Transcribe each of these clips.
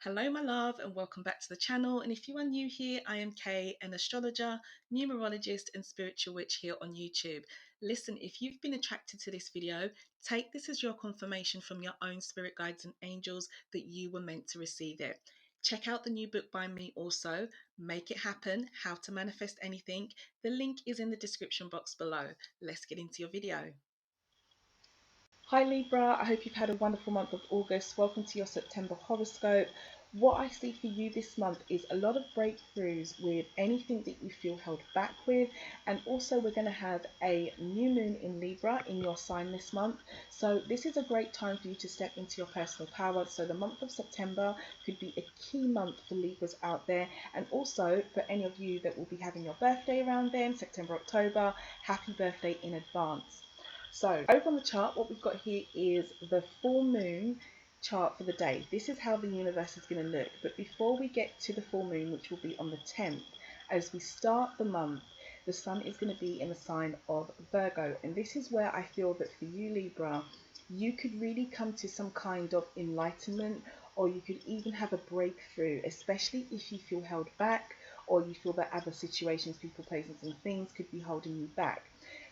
Hello, my love, and welcome back to the channel. And if you are new here, I am Kay, an astrologer, numerologist, and spiritual witch here on YouTube. Listen, if you've been attracted to this video, take this as your confirmation from your own spirit guides and angels that you were meant to receive it. Check out the new book by me also, Make It Happen, How to Manifest Anything. The link is in the description box below. Let's get into your video. Hi Libra, I hope you've had a wonderful month of August. Welcome to your September horoscope. What I see for you this month is a lot of breakthroughs with anything that you feel held back with, and also we're going to have a new moon in Libra in your sign this month. So this is a great time for you to step into your personal power. So the month of September could be a key month for Libras out there, and also for any of you that will be having your birthday around then, September, October, happy birthday in advance. So over on the chart, what we've got here is the full moon chart for the day. This is how the universe is going to look. But before we get to the full moon, which will be on the 10th, as we start the month, the sun is going to be in the sign of Virgo. And this is where I feel that for you, Libra, you could really come to some kind of enlightenment, or you could even have a breakthrough, especially if you feel held back, or you feel that other situations, people, places and things could be holding you back,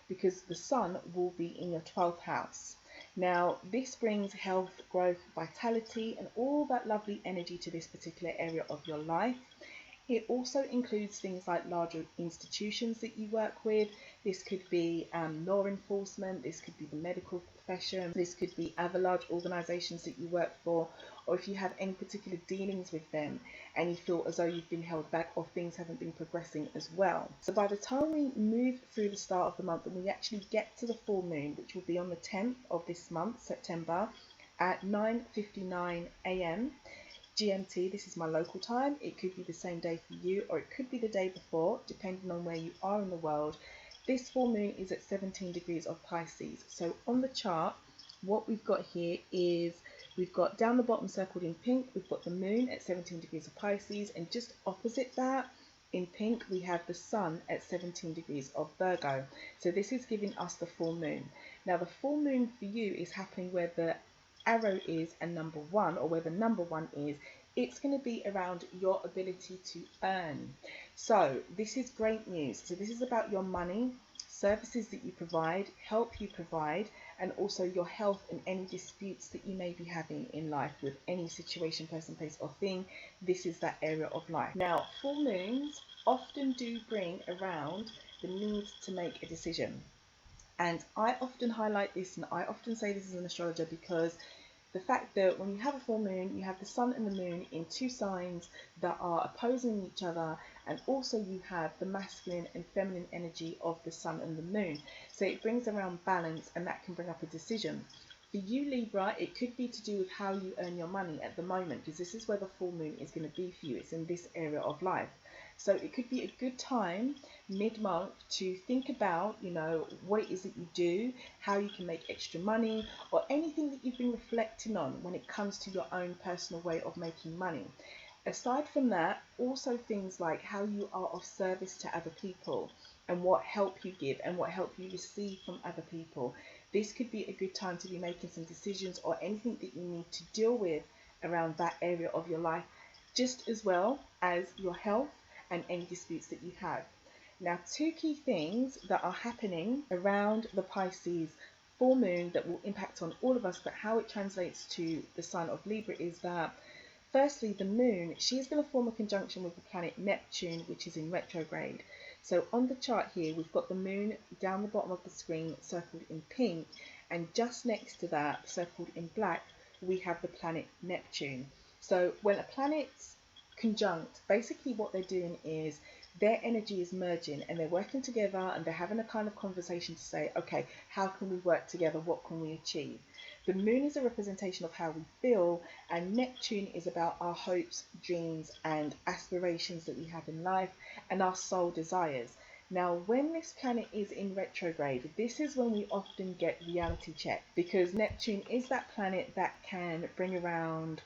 because the sun will be in your 12th house. Now this brings health, growth, vitality and all that lovely energy to this particular area of your life. It also includes things like larger institutions that you work with. This could be law enforcement, this could be the medical profession, this could be other large organisations that you work for, or if you have any particular dealings with them and you feel as though you've been held back or things haven't been progressing as well. So by the time we move through the start of the month and we actually get to the full moon, which will be on the 10th of this month, September, at 9:59 a.m. GMT, this is my local time. It could be the same day for you, or it could be the day before, depending on where you are in the world. This full moon is at 17 degrees of Pisces. So on the chart, what we've got here is we've got down the bottom circled in pink, we've got the moon at 17 degrees of Pisces, and just opposite that in pink we have the sun at 17 degrees of Virgo. So this is giving us the full moon. Now the full moon for you is happening where the arrow is and number 1, or where the number 1 is. It's going to be around your ability to earn. So this is great news. So this is about your money, services that you provide, help you provide, and also your health and any disputes that you may be having in life with any situation, person, place or thing. This is that area of life. Now full moons often do bring around the need to make a decision. And I often highlight this and I often say this as an astrologer, because the fact that when you have a full moon, you have the sun and the moon in two signs that are opposing each other, and also you have the masculine and feminine energy of the sun and the moon. So it brings around balance, and that can bring up a decision. For you, Libra, it could be to do with how you earn your money at the moment, because this is where the full moon is going to be for you. It's in this area of life. So it could be a good time mid-month to think about, what it is that you do, how you can make extra money, or anything that you've been reflecting on when it comes to your own personal way of making money. Aside from that, also things like how you are of service to other people and what help you give and what help you receive from other people. This could be a good time to be making some decisions, or anything that you need to deal with around that area of your life, just as well as your health and any disputes that you have. Now, two key things that are happening around the Pisces full moon that will impact on all of us, but how it translates to the sign of Libra is that, firstly, the moon, she is going to form a conjunction with the planet Neptune, which is in retrograde. So on the chart here, we've got the moon down the bottom of the screen circled in pink, and just next to that, circled in black, we have the planet Neptune. So when a planet's conjunct, basically what they're doing is their energy is merging and they're working together, and they're having a kind of conversation to say, okay, how can we work together? What can we achieve? The moon is a representation of how we feel, and Neptune is about our hopes, dreams and aspirations that we have in life, and our soul desires. Now, when this planet is in retrograde, this is when we often get reality check, because Neptune is that planet that can bring around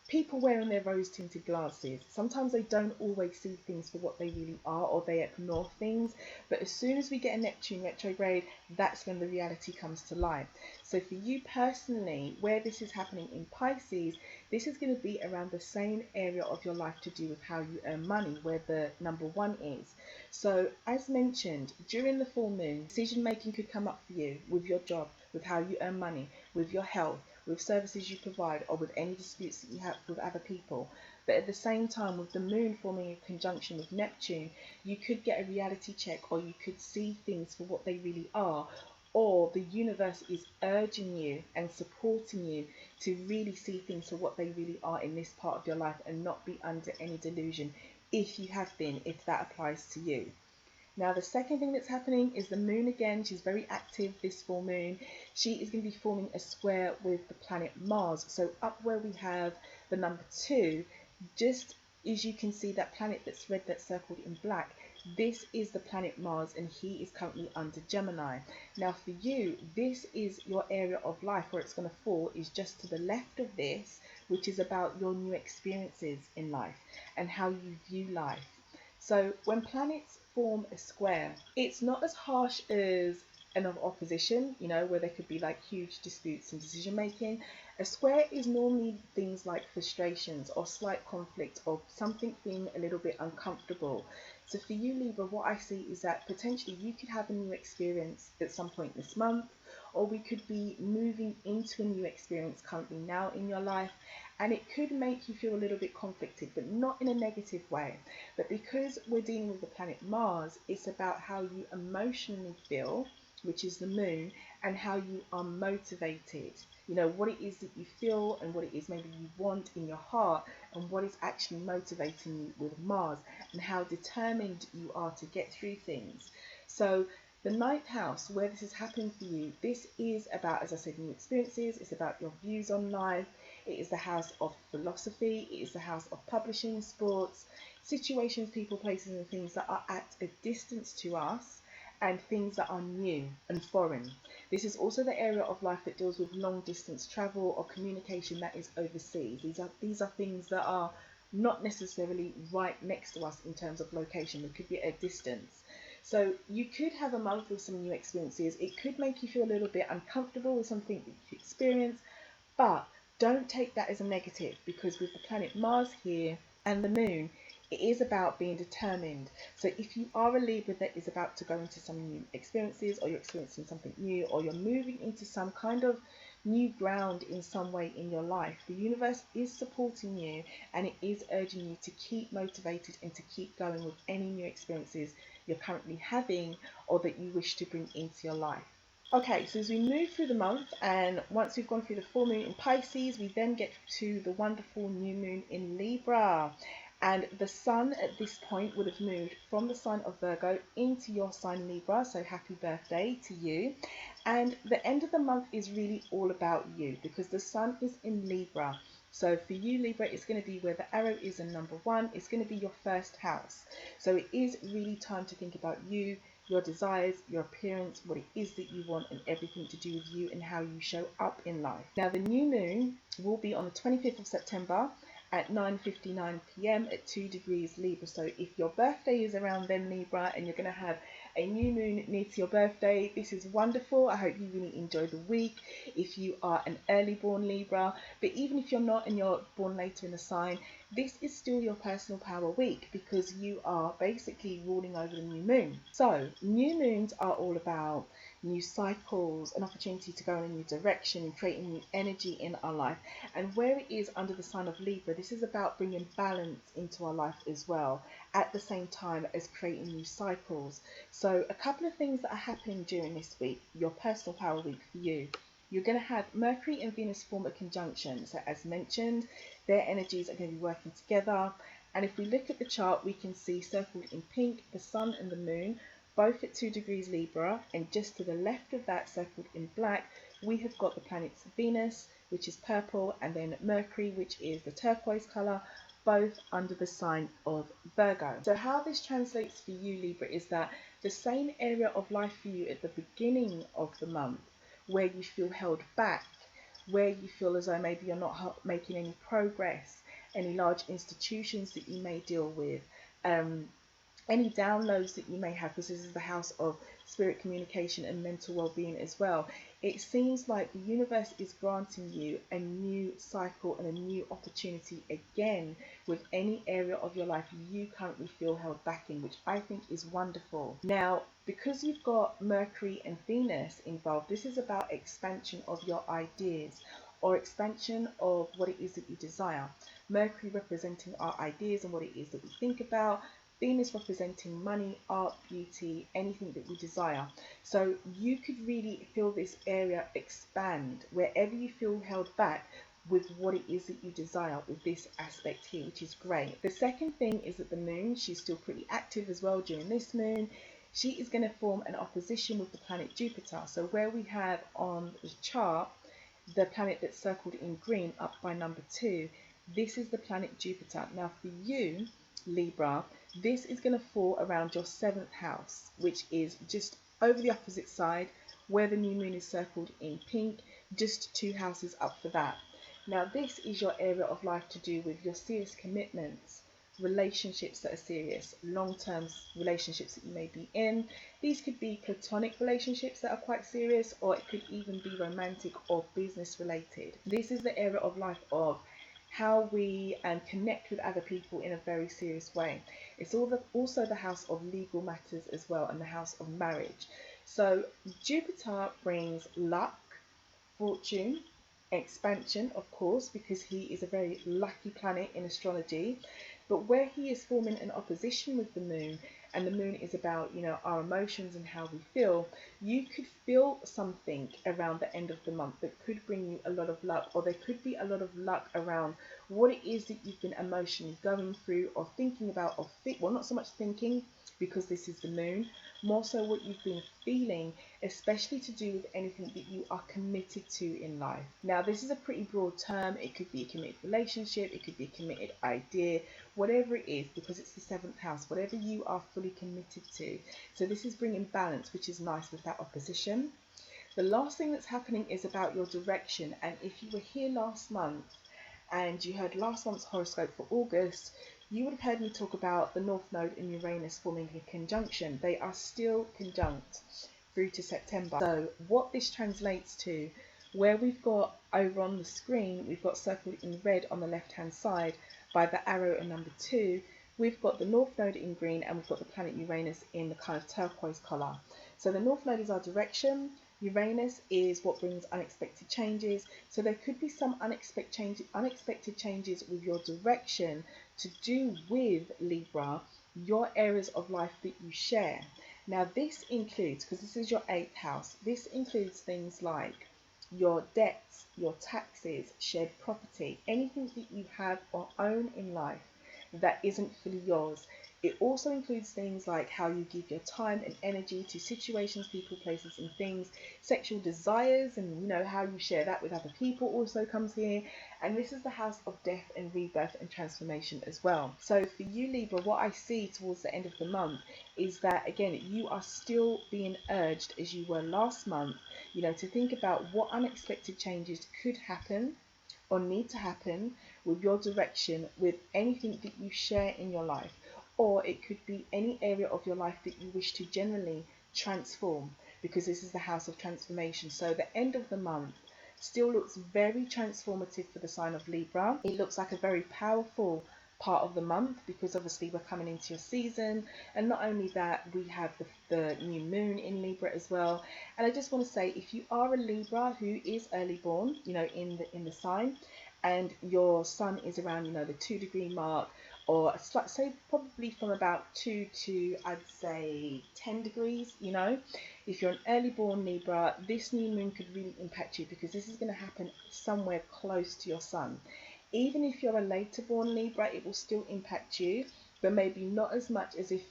people wearing their rose-tinted glasses. Sometimes they don't always see things for what they really are, or they ignore things. But as soon as we get a Neptune retrograde, that's when the reality comes to light. So for you personally, where this is happening in Pisces, this is going to be around the same area of your life to do with how you earn money, where the number 1 is. So as mentioned, during the full moon, decision making could come up for you with your job, with how you earn money, with your health, with services you provide, or with any disputes that you have with other people. But at the same time, with the moon forming a conjunction with Neptune, you could get a reality check, or you could see things for what they really are, or the universe is urging you and supporting you to really see things for what they really are in this part of your life and not be under any delusion, if you have been, if that applies to you. Now, the second thing that's happening is the moon again. She's very active this full moon. She is going to be forming a square with the planet Mars. So up where we have the number 2, just as you can see that planet that's red, that's circled in black, this is the planet Mars, and he is currently under Gemini. Now for you, this is your area of life where it's going to fall is just to the left of this, which is about your new experiences in life and how you view life. So when planets form a square, it's not as harsh as an opposition, you know, where there could be like huge disputes and decision making. A square is normally things like frustrations or slight conflict or something being a little bit uncomfortable. So for you, Libra, what I see is that potentially you could have a new experience at some point this month, or we could be moving into a new experience currently now in your life, and it could make you feel a little bit conflicted, but not in a negative way. But because we're dealing with the planet Mars, it's about how you emotionally feel, which is the moon, and how you are motivated. You know, what it is that you feel and what it is maybe you want in your heart, and what is actually motivating you with Mars, and how determined you are to get through things. So the 9th house, where this is happening for you, this is about, as I said, new experiences. It's about your views on life. It is the house of philosophy. It is the house of publishing, sports, situations, people, places, and things that are at a distance to us, and things that are new and foreign. This is also the area of life that deals with long distance travel or communication that is overseas. These are things that are not necessarily right next to us in terms of location. It could be at a distance. So you could have a month with some new experiences. It could make you feel a little bit uncomfortable with something that you experience, but don't take that as a negative, because with the planet Mars here and the moon, it is about being determined. So if you are a Libra that is about to go into some new experiences, or you're experiencing something new, or you're moving into some kind of new ground in some way in your life, the universe is supporting you, and it is urging you to keep motivated and to keep going with any new experiences you're currently having or that you wish to bring into your life. Okay, so as we move through the month, and once we've gone through the full moon in Pisces, we then get to the wonderful new moon in Libra. And the sun at this point would have moved from the sign of Virgo into your sign Libra, so happy birthday to you. And the end of the month is really all about you, because the sun is in Libra. So for you, Libra, it's going to be where the arrow is in number 1. It's going to be your first house. So it is really time to think about you, your desires, your appearance, what it is that you want, and everything to do with you and how you show up in life. Now, the new moon will be on the 25th of September at 9:59 p.m. at 2 degrees Libra. So if your birthday is around then, Libra, and you're going to have a new moon near to your birthday, this is wonderful. I hope you really enjoy the week if you are an early born Libra. But even if you're not and you're born later in the sign, this is still your personal power week, because you are basically ruling over the new moon. So new moons are all about new cycles, an opportunity to go in a new direction, creating new energy in our life. And where it is under the sign of Libra, this is about bringing balance into our life as well, at the same time as creating new cycles. So a couple of things that are happening during this week, your personal power week for you. You're going to have Mercury and Venus form a conjunction. So as mentioned, their energies are going to be working together. And if we look at the chart, we can see circled in pink, the sun and the moon, both at 2 degrees Libra. And just to the left of that, circled in black, we have got the planets Venus, which is purple, and then Mercury, which is the turquoise colour, both under the sign of Virgo. So how this translates for you, Libra, is that the same area of life for you at the beginning of the month, where you feel held back, where you feel as though maybe you're not making any progress, any large institutions that you may deal with, any downloads that you may have, because this is the house of spirit communication and mental well-being as well. It seems like the universe is granting you a new cycle and a new opportunity again with any area of your life you currently feel held back in, which I think is wonderful. Now, because you've got Mercury and Venus involved, this is about expansion of your ideas or expansion of what it is that you desire. Mercury representing our ideas and what it is that we think about. Venus representing money, art, beauty, anything that we desire. So you could really feel this area expand wherever you feel held back with what it is that you desire with this aspect here, which is great. The second thing is that the moon, she's still pretty active as well during this moon. She is going to form an opposition with the planet Jupiter. So where we have on the chart the planet that's circled in green up by number 2, this is the planet Jupiter. Now for you, Libra, this is going to fall around your 7th house, which is just over the opposite side where the new moon is circled in pink, just 2 houses up for that. Now this is your area of life to do with your serious commitments, relationships that are serious, long-term relationships that you may be in. These could be platonic relationships that are quite serious, or it could even be romantic or business related. This is the area of life of how we connect with other people in a very serious way. It's also the house of legal matters as well, and the house of marriage. So Jupiter brings luck, fortune, expansion, of course, because he is a very lucky planet in astrology. But where he is forming an opposition with the moon, and the moon is about, you know, our emotions and how we feel, you could feel something around the end of the month that could bring you a lot of luck, or there could be a lot of luck around what it is that you've been emotionally going through or thinking about, or well, not so much thinking, because this is the moon, more so what you've been feeling, especially to do with anything that you are committed to in life. Now this is a pretty broad term. It could be a committed relationship, it could be a committed idea, whatever it is, because it's the 7th house, whatever you are fully committed to. So this is bringing balance, which is nice with that opposition. The last thing that's happening is about your direction, and if you were here last month and you heard last month's horoscope for August, you would have heard me talk about the North Node and Uranus forming a conjunction. They are still conjunct through to September. So what this translates to, where we've got over on the screen, we've got circled in red on the left hand side by the arrow and number 2, we've got the North Node in green, and we've got the planet Uranus in the kind of turquoise colour. So the North Node is our direction, Uranus is what brings unexpected changes. So there could be some unexpected changes with your direction to do with, Libra, your areas of life that you share. Now this includes, because this is your 8th house, this includes things like your debts, your taxes, shared property, anything that you have or own in life that isn't fully yours. It also includes things like how you give your time and energy to situations, people, places and things. Sexual desires and, you know, how you share that with other people also comes here. And this is the house of death and rebirth and transformation as well. So for you, Libra, what I see towards the end of the month is that, again, you are still being urged, as you were last month, you know, to think about what unexpected changes could happen or need to happen with your direction, with anything that you share in your life. Or it could be any area of your life that you wish to generally transform, because this is the house of transformation. So the end of the month still looks very transformative for the sign of Libra. It looks like a very powerful part of the month, because obviously we're coming into your season, and not only that, we have the new moon in Libra as well. And I just want to say, if you are a Libra who is early born, you know, in the sign, and your sun is around, you know, the 2-degree mark, or say probably from about 2 to, I'd say, 10 degrees, you know. If you're an early born Libra, this new moon could really impact you, because this is going to happen somewhere close to your sun. Even if you're a later born Libra, it will still impact you, but maybe not as much as if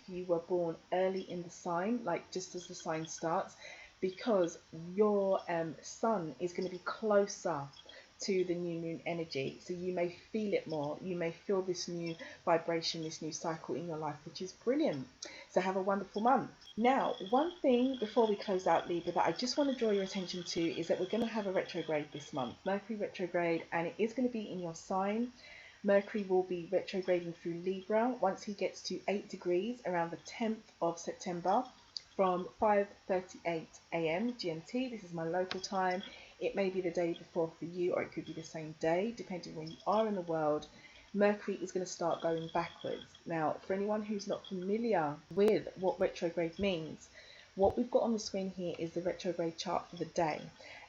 you were born early in the sign, like just as the sign starts, because your sun is going to be closer to the new moon energy, so you may feel it more, you may feel this new vibration, this new cycle in your life, which is brilliant. So have a wonderful month. Now, one thing before we close out, Libra, that I just want to draw your attention to is that we're going to have a retrograde this month, Mercury retrograde, and it is going to be in your sign. Mercury will be retrograding through Libra once he gets to 8 degrees around the 10th of September. from 5:38 a.m. GMT. This is my local time. It may be the day before for you, or it could be the same day, depending where you are in the world. Mercury is going to start going backwards. Now, for anyone who's not familiar with what retrograde means, what we've got on the screen here is the retrograde chart for the day.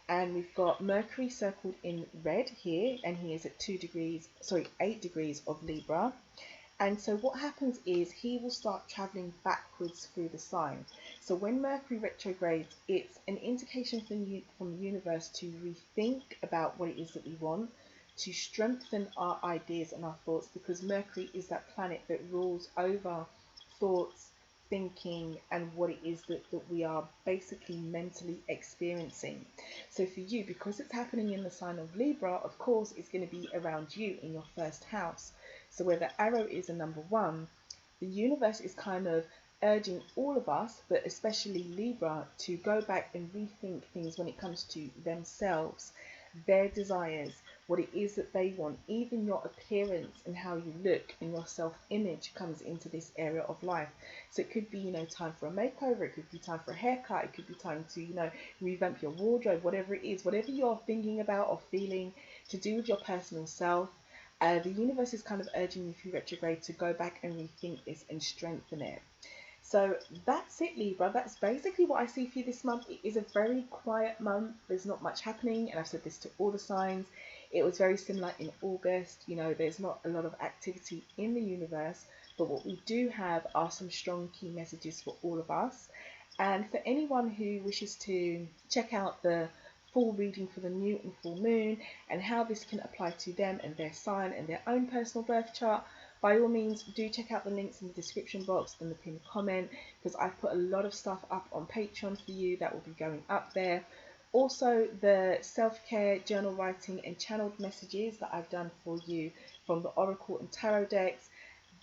And we've got Mercury circled in red here, and he is at 8 degrees of Libra. And so what happens is he will start traveling backwards through the sign. So when Mercury retrogrades, it's an indication from the universe to rethink about what it is that we want, to strengthen our ideas and our thoughts, because Mercury is that planet that rules over thoughts, thinking, and what it is that we are basically mentally experiencing. So for you, because it's happening in the sign of Libra, of course, it's going to be around you in your first house. So where the arrow is a number 1, the universe is kind of urging all of us, but especially Libra, to go back and rethink things when it comes to themselves, their desires, what it is that they want. Even your appearance and how you look and your self-image comes into this area of life. So it could be, time for a makeover, it could be time for a haircut, it could be time to, revamp your wardrobe, whatever it is, whatever you're thinking about or feeling to do with your personal self. The universe is kind of urging you through retrograde to go back and rethink this and strengthen it. So that's it, Libra. That's basically what I see for you this month. It is a very quiet month. There's not much happening, and I've said this to all the signs. It was very similar in August. There's not a lot of activity in the universe, but what we do have are some strong key messages for all of us. And for anyone who wishes to check out the full reading for the new and full moon and how this can apply to them and their sign and their own personal birth chart, by all means do check out the links in the description box and the pinned comment, because I've put a lot of stuff up on Patreon for you that will be going up there. Also, the self-care, journal writing and channeled messages that I've done for you from the Oracle and Tarot decks,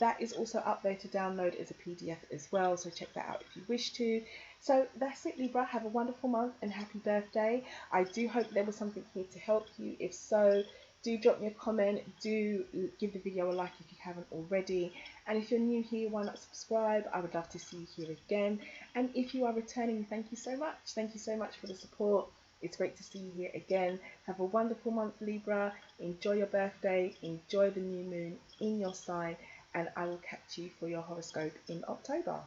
that is also up there to download as a PDF as well, so check that out if you wish to. So that's it, Libra. Have a wonderful month and happy birthday. I do hope there was something here to help you. If so, do drop me a comment, do give the video a like if you haven't already, and if you're new here, why not subscribe? I would love to see you here again. And if you are returning, thank you so much. Thank you so much for the support. It's great to see you here again. Have a wonderful month, Libra. Enjoy your birthday, enjoy the new moon in your sign, and I will catch you for your horoscope in October.